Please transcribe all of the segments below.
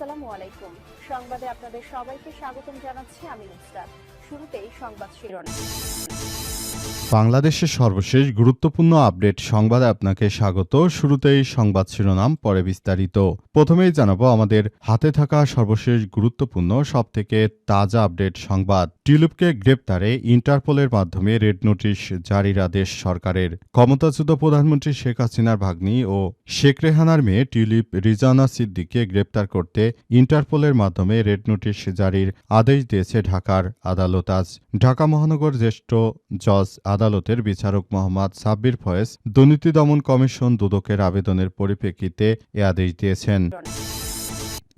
আসসালামু আলাইকুম। সংবাদে আপনাদের সবাইকে স্বাগতম জানাচ্ছি আমি নুসরাত। শুরুতেই সংবাদ শিরোনাম। বাংলাদেশের সর্বশেষ গুরুত্বপূর্ণ আপডেট সংবাদে আপনাকে স্বাগত। শুরুতেই সংবাদ শিরোনাম, পরে বিস্তারিত। প্রথমেই জানাবো আমাদের হাতে থাকা সর্বশেষ গুরুত্বপূর্ণ সবথেকে তাজা আপডেট সংবাদ। টিউলিপকে গ্রেপ্তারে ইন্টারপোলের মাধ্যমে রেড নোটিশ জারির আদেশ সরকারের। ক্ষমতাচ্যুত প্রধানমন্ত্রী শেখ হাসিনার ভাগ্নি ও শেখ রেহানার মেয়ে টিউলিপ রিজওয়ানা সিদ্দিককে গ্রেপ্তার করতে ইন্টারপোলের মাধ্যমে রেড নোটিশ জারির আদেশ দিয়েছে ঢাকার আদালত। আজ ঢাকা মহানগর জ্যেষ্ঠ জজ আদালতের বিচারক মোহাম্মদ সাব্বির ফয়েজ দুর্নীতি দমন কমিশন দুদকের আবেদনের পরিপ্রেক্ষিতে এ আদেশ দিয়েছেন।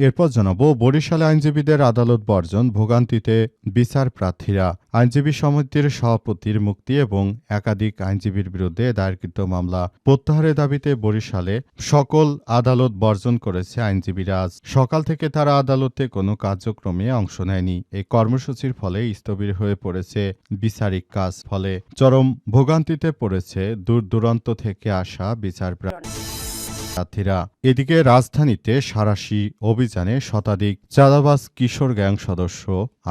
এরপর জানাবো বরিশালে আইনজীবীদের আদালত বর্জন, ভোগান্তিতে বিচার প্রার্থীরা। আইনজীবী সমিতির সভাপতির মুক্তি এবং একাধিক আইনজীবীর বিরুদ্ধে দায়েরকৃত মামলা প্রত্যাহারের দাবিতে বরিশালে সকল আদালত বর্জন করেছে আইনজীবীরা। আজ সকাল থেকে তারা আদালতে কোনো কার্যক্রমে অংশ নেয়নি। এই কর্মসূচির ফলে স্থবির হয়ে পড়েছে বিচারিক কাজ, ফলে চরম ভোগান্তিতে পড়েছে দূর দূরান্ত থেকে আসা বিচার প্রার্থীরা। এদিকে রাজধানীতে সাঁড়াশি অভিযানে শতাধিক চাঁদাবাজ কিশোর গ্যাং সদস্য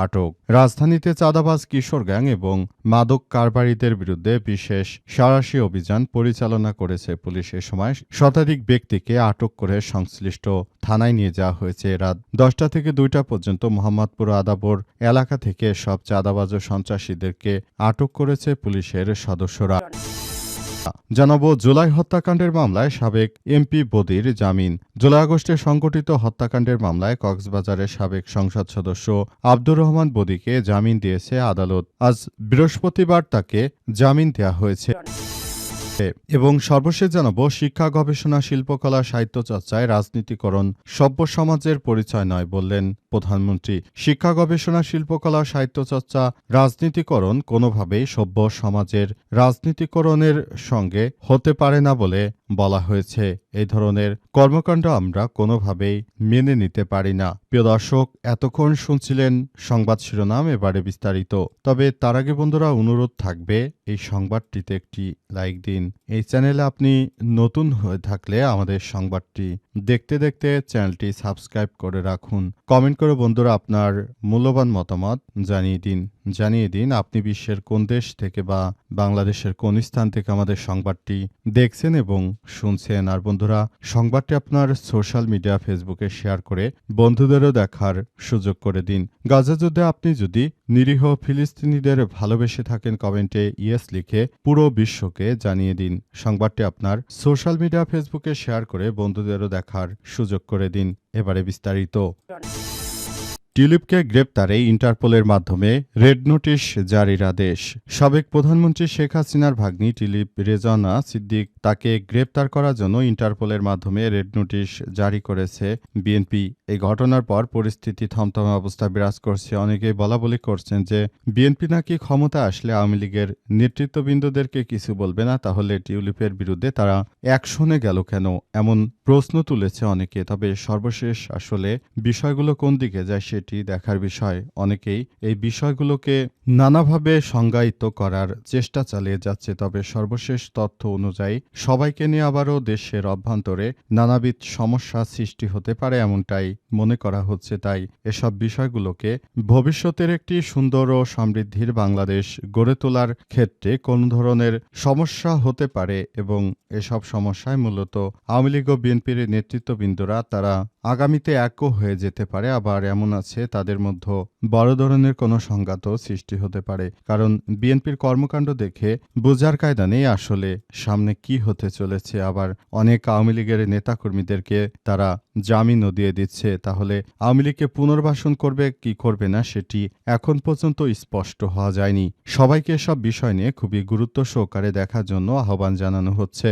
আটক। রাজধানীতে চাঁদাবাজ কিশোর গ্যাং এবং মাদক কারবারিদের বিরুদ্ধে বিশেষ সাঁড়াশি অভিযান পরিচালনা করেছে পুলিশ। এ সময় শতাধিক ব্যক্তিকে আটক করে সংশ্লিষ্ট থানায় নিয়ে যাওয়া হয়েছে। রাত 10টা থেকে 2টা পর্যন্ত মোহাম্মদপুর আদাবর এলাকা থেকে সব চাঁদাবাজ ও সন্ত্রাসীদেরকে আটক করেছে পুলিশের সদস্যরা। জানাবো জুলাই হত্যাকাণ্ডের মামলায় সাবেক এমপি বদির জামিন। জুলাই আগস্টে সংঘটিত হত্যাকাণ্ডের মামলায় কক্সবাজারের সাবেক সংসদ সদস্য আব্দুর রহমান বদিকে জামিন দিয়েছে আদালত। আজ বৃহস্পতিবার তাকে জামিন দেওয়া হয়েছে। এবং সর্বশেষ জানাবো শিক্ষা, গবেষণা, শিল্পকলা, সাহিত্য চর্চায় রাজনীতিকরণ সভ্য সমাজের পরিচয় নয় বললেন প্রধানমন্ত্রী। শিক্ষা, গবেষণা, শিল্পকলা, সাহিত্য চর্চা, রাজনীতিকরণ কোনোভাবেই সভ্য সমাজের রাজনীতিকরণের সঙ্গে হতে পারে না বলে বলা হয়েছে। এই ধরনের কর্মকাণ্ড আমরা কোনোভাবেই মেনে নিতে পারি না। প্রিয় দর্শক, এতক্ষণ শুনছিলেন সংবাদ শিরোনাম, এবারে বিস্তারিত। তবে তার আগে বন্ধুরা অনুরোধ থাকবে এই সংবাদটিতে একটি লাইক দিন। এই চ্যানেলে আপনি নতুন হয়ে থাকলে আমাদের সংবাদটি দেখতে দেখতে চ্যানেলটি সাবস্ক্রাইব করে রাখুন। কমেন্ট করে বন্ধুরা আপনার মূল্যবান মতামত জানিয়ে দিন আপনি বিশ্বের কোন দেশ থেকে বা বাংলাদেশের কোন স্থান থেকে আমাদের সংবাদটি দেখছেন এবং শুনছেন। আর বন্ধুরা, সংবাদটি আপনার সোশ্যাল মিডিয়া ফেসবুকে শেয়ার করে বন্ধুদেরও দেখার সুযোগ করে দিন। গাজা যুদ্ধে আপনি যদি নিরীহ ফিলিস্তিনিদের ভালোবেসে থাকেন, কমেন্টে ইয়েস লিখে পুরো বিশ্বকে জানিয়ে দিন। সংবাদটি আপনার সোশ্যাল মিডিয়া ফেসবুকে শেয়ার করে বন্ধুদেরও দেখার সুযোগ করে দিন। এবারে বিস্তারিত। টিউলিপকে গ্রেপ্তারে ইন্টারপোলের মাধ্যমে রেড নোটিশ জারির আদেশ। সাবেক প্রধানমন্ত্রী শেখ হাসিনার ভাগ্নি টিউলিপ রিজওয়ানা সিদ্দিক তাকে গ্রেপ্তার করার জন্য ইন্টারপোলের মাধ্যমে রেড নোটিশ জারি করেছে বিএনপি। এই ঘটনার পর পরিস্থিতি থমথমে অবস্থা বিরাজ করছে। অনেকেই বলাবলি করছেন যে বিএনপি নাকি ক্ষমতা আসলে আওয়ামী লীগের নেতৃত্ববৃন্দদেরকে কিছু বলবে না, তাহলে টিউলিপের বিরুদ্ধে তারা অ্যাকশনে গেল কেন, এমন প্রশ্ন তুলেছে অনেকে। তবে সর্বশেষ আসলে বিষয়গুলো কোন দিকে যায় সেটি দেখার বিষয়। অনেকেই এই বিষয়গুলোকে নানাভাবে সংজ্ঞায়িত করার চেষ্টা চালিয়ে যাচ্ছে। তবে সর্বশেষ তথ্য অনুযায়ী সবাইকে নিয়ে আবারও দেশের অভ্যন্তরে নানাবিধ সমস্যা সৃষ্টি হতে পারে এমনটাই মনে করা হচ্ছে। তাই এসব বিষয়গুলোকে ভবিষ্যতের একটি সুন্দর ও সমৃদ্ধির বাংলাদেশ গড়ে তোলার ক্ষেত্রে কোন ধরনের সমস্যা হতে পারে এবং এসব সমস্যায় মূলত আওয়ামী লীগ ও বিএনপির নেতৃত্ববৃন্দরা তারা আগামীতে একও হয়ে যেতে পারে। আবার এমন আছে তাদের মধ্যে বড় ধরনের কোনো সংঘাতও সৃষ্টি হতে পারে। কারণ বিএনপির কর্মকাণ্ড দেখে বোঝার কায়দা নেই আসলে সামনে কি হতে চলেছে। আবার অনেক আওয়ামী লীগের নেতাকর্মীদেরকে তারা জামিনও দিয়ে দিচ্ছে। তাহলে আওয়ামী লীগকে পুনর্বাসন করবে কি করবে না সেটি এখন পর্যন্ত স্পষ্ট হওয়া যায়নি। সবাইকে এসব বিষয় নিয়ে খুবই গুরুত্ব সহকারে দেখার জন্য আহ্বান জানানো হচ্ছে।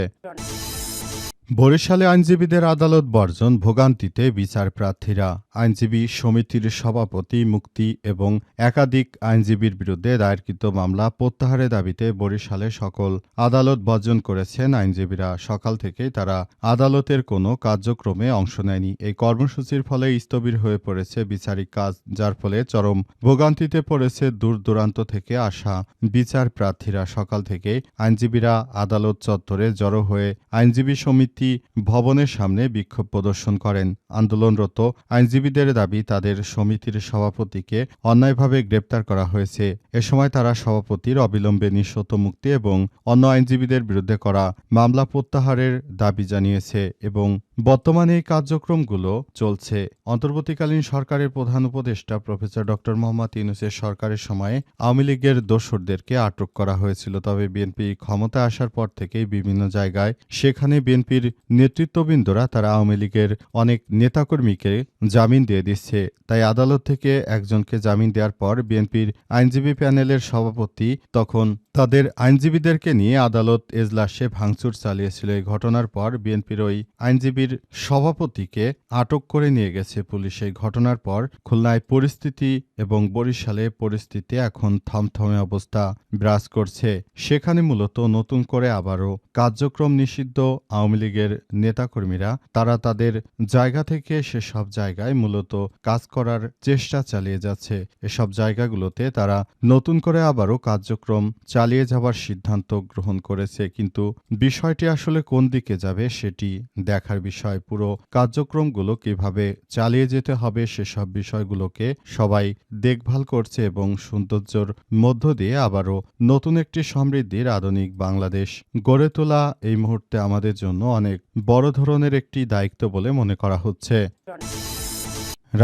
বরিশালে আইনজীবীদের আদালত বর্জন, ভোগান্তিতে বিচার প্রার্থীরা। আইনজীবী সমিতির সভাপতি মুক্তি এবং একাধিক আইনজীবীর বিরুদ্ধে দায়েরকৃত মামলা প্রত্যাহারের দাবিতে বরিশালে সকল আদালত বর্জন করেছেন আইনজীবীরা। সকাল থেকেই তারা আদালতের কোনো কার্যক্রমে অংশ নেয়নি। এই কর্মসূচির ফলে স্থবির হয়ে পড়েছে বিচারিক কাজ, যার ফলে চরম ভোগান্তিতে পড়েছে দূর দূরান্ত থেকে আসা বিচার প্রার্থীরা। সকাল থেকে আইনজীবীরা আদালত চত্বরে জড়ো হয়ে আইনজীবী সমিতি স্মৃতি ভবনের সামনে বিক্ষোভ প্রদর্শন করেন। আন্দোলনরত আইনজীবীদের দাবি তাদের সমিতির সভাপতিকে অন্যায়ভাবে গ্রেপ্তার করা হয়েছে। এ সময় তারা সভাপতির অবিলম্বে নিঃশর্ত মুক্তি এবং অন্য আইনজীবীদের বিরুদ্ধে করা মামলা প্রত্যাহারের দাবি জানিয়েছে এবং বর্তমানে এই কার্যক্রমগুলো চলছে। অন্তর্বর্তীকালীন সরকারের প্রধান উপদেষ্টা প্রফেসর ড. মোহাম্মদ ইউনূসের সরকারের সময়ে আওয়ামী লীগের দোসরদেরকে আটক করা হয়েছিল। তবে বিএনপি ক্ষমতায় আসার পর থেকেই বিভিন্ন জায়গায় সেখানে বিএনপির নেতৃত্ববৃন্দরা তারা আওয়ামী লীগের অনেক নেতাকর্মীকে জামিন দিয়ে দিচ্ছে। তাই আদালত থেকে একজনকে জামিন দেওয়ার পর বিএনপির আইনজীবী প্যানেলের সভাপতি তখন তাদের আইনজীবীদেরকে নিয়ে আদালত এজলাসে ভাঙচুর চালিয়েছিল। এই ঘটনার পর বিএনপির ওই আইনজীবীর সভাপতিকে আটক করে নিয়ে গেছে পুলিশ। এই ঘটনার পর খুলনায় পরিস্থিতি এবং বরিশালে পরিস্থিতি এখন থমথমে অবস্থা বিরাজ করছে। সেখানে মূলত নতুন করে আবারও কার্যক্রম নিষিদ্ধ আওয়ামী লীগের নেতাকর্মীরা তারা তাদের জায়গা থেকে সেসব জায়গায় মূলত কাজ করার চেষ্টা চালিয়ে যাচ্ছে। এসব জায়গাগুলোতে তারা নতুন করে আবারও কার্যক্রম চালিয়ে যাবার সিদ্ধান্ত গ্রহণ করেছে। কিন্তু বিষয়টি আসলে কোন দিকে যাবে সেটি দেখার বিষয়। পুরো কার্যক্রমগুলো কিভাবে চালিয়ে যেতে হবে সেসব বিষয়গুলোকে সবাই দেখভাল করছে এবং সৌন্দর্যের মধ্য দিয়ে আবারও নতুন একটি সমৃদ্ধির আধুনিক বাংলাদেশ গড়ে তোলা এই মুহূর্তে আমাদের জন্য অনেক বড় ধরনের একটি দায়িত্ব বলে মনে করা হচ্ছে।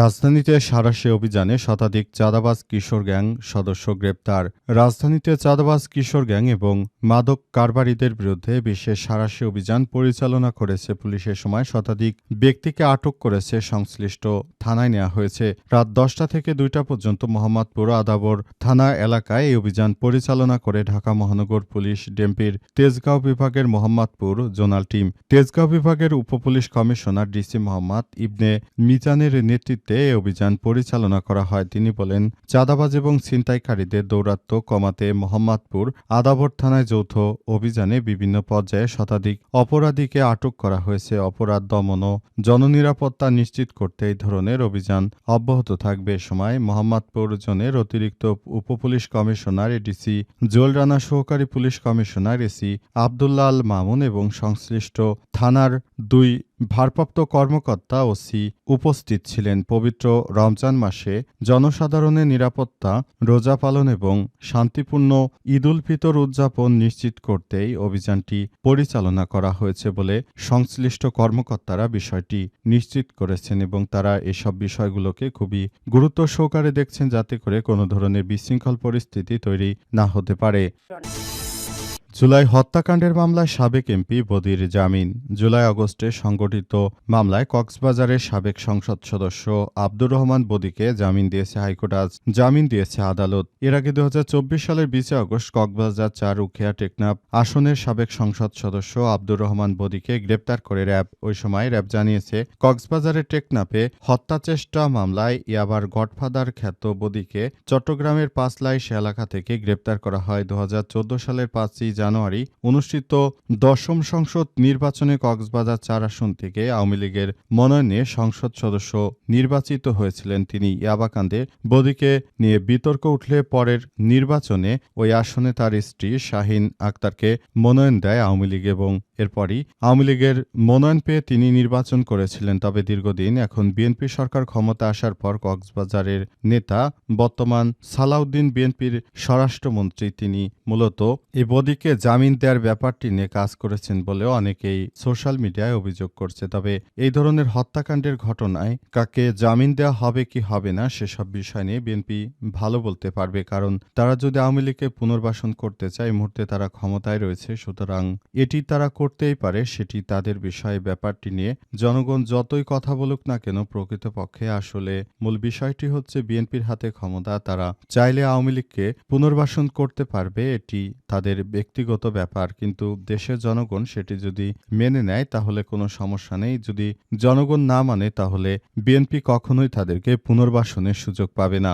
রাজধানীতে সাঁড়াশি অভিযানে শতাধিক চাঁদাবাজ কিশোর গ্যাং সদস্য গ্রেপ্তার। রাজধানীতে চাঁদাবাজ কিশোর গ্যাং এবং মাদক কারবারিদের বিরুদ্ধে বিশেষ সাঁড়াশি অভিযান পরিচালনা করেছে পুলিশ। এ সময় শতাধিক ব্যক্তিকে আটক করেছে সংশ্লিষ্ট থানায় নেওয়া হয়েছে। রাত 10টা থেকে 2টা পর্যন্ত মোহাম্মদপুর আদাবর থানা এলাকায় এই অভিযান পরিচালনা করে ঢাকা মহানগর পুলিশ ডিএমপির তেজগাঁও বিভাগের মোহাম্মদপুর জোনাল টিম। তেজগাঁও বিভাগের উপপুলিশ কমিশনার ডিসি মোহাম্মদ ইবনে মিজানের নেতৃত্বে এই অভিযান পরিচালনা করা হয়। তিনি বলেন, চাঁদাবাজ এবং ছিনতাইকারীদের দৌরাত্ম্য কমাতে মোহাম্মদপুর আদাবর থানায় যৌথ অভিযানে বিভিন্ন পর্যায়ে শতাধিক অপরাধীকে আটক করা হয়েছে। অপরাধ দমন ও জননিরাপত্তা নিশ্চিত করতে এই ধরনের অভিযান অব্যাহত থাকবে। সময় মোহাম্মদপুর জোনের অতিরিক্ত উপপুলিশ কমিশনার এডিসি জুয়েল রানা, সহকারী police commissioner AC Abdullah Al Mamun এবং সংশ্লিষ্ট থানার 2 ভারপ্রাপ্ত কর্মকর্তা ওসি উপস্থিত ছিলেন। পবিত্র রমজান মাসে জনসাধারণের নিরাপত্তা, রোজা পালন এবং শান্তিপূর্ণ ঈদ উল ফিতর উদযাপন নিশ্চিত করতেই অভিযানটি পরিচালনা করা হয়েছে বলে সংশ্লিষ্ট কর্মকর্তারা বিষয়টি নিশ্চিত করেছেন এবং তারা এসব বিষয়গুলোকে খুবই গুরুত্ব সহকারে দেখছেন যাতে করে কোনো ধরনের বিশৃঙ্খল পরিস্থিতি তৈরি না হতে পারে। জুলাই হত্যাকাণ্ডের মামলায় সাবেক এমপি বদির জামিন। জুলাই-আগস্টে সংগঠিত মামলায় কক্সবাজারের সাবেক সংসদ সদস্য আব্দুর রহমান বদিকে জামিন দিয়েছে হাইকোর্ট। আজ জামিন দিয়েছে আদালত। এর আগে 2024 সালের 20 আগস্ট কক্সবাজার 4 উখিয়া টেকনাফ আসনের সাবেক সংসদ সদস্য আব্দুর রহমান বদিকে গ্রেপ্তার করে র‍্যাব। ওই সময় র‍্যাব জানিয়েছে, কক্সবাজারের টেকনাফে হত্যাচেষ্টা মামলায় ইয়াবার গডফাদার খ্যাত বদিকে চট্টগ্রামের পাঁচলাইশ এলাকা থেকে গ্রেপ্তার করা হয়। 2014 সালের 5 জানুয়ারি অনুষ্ঠিত 10ম সংসদ নির্বাচনে কক্সবাজার 4 আসন থেকে আওয়ামী লীগের মনোনয়নে সংসদ সদস্য নির্বাচিত হয়েছিলেন তিনি। ইয়াবাকাণ্ডে বদিকে নিয়ে বিতর্ক উঠলে পরের নির্বাচনে ওই আসনে তার স্ত্রী শাহিন আক্তারকে মনোনয়ন দেয় আওয়ামী লীগ এবং এরপরই আওয়ামী লীগের মনোনয়ন পেয়ে তিনি নির্বাচন করেছিলেন। তবে দীর্ঘদিন এখন বিএনপি সরকার ক্ষমতা আসার পর কক্সবাজারের নেতা বর্তমান সালাউদ্দিন বিএনপির স্বরাষ্ট্রমন্ত্রী তিনি মূলত এই বদিকে জামিন দেওয়ার ব্যাপারটি নিয়ে কাজ করেছেন বলেও অনেকেই সোশ্যাল মিডিয়ায় অভিযোগ করছে। তবে এই ধরনের হত্যাকাণ্ডের ঘটনায় কাকে জামিন দেওয়া হবে কি হবে না সেসব বিষয় নিয়ে বিএনপি ভালো বলতে পারবে, কারণ তারা যদি আওয়ামী লীগকে পুনর্বাসন করতে চায় এই মুহূর্তে তারা ক্ষমতায় রয়েছে, সুতরাং এটি তারা করতেই পারে, সেটি তাদের বিষয়ে। ব্যাপারটি নিয়ে জনগণ যতই কথা বলুক না কেন প্রকৃতপক্ষে আসলে মূল বিষয়টি হচ্ছে বিএনপির হাতে ক্ষমতা। তারা চাইলে আওয়ামী লীগকে পুনর্বাসন করতে পারবে, এটি তাদের ব্যক্তিগত ব্যাপার। কিন্তু দেশের জনগণ সেটি যদি মেনে নেয় তাহলে কোনো সমস্যা নেই। যদি জনগণ না মানে তাহলে বিএনপি কখনোই তাদেরকে পুনর্বাসনের সুযোগ পাবে না।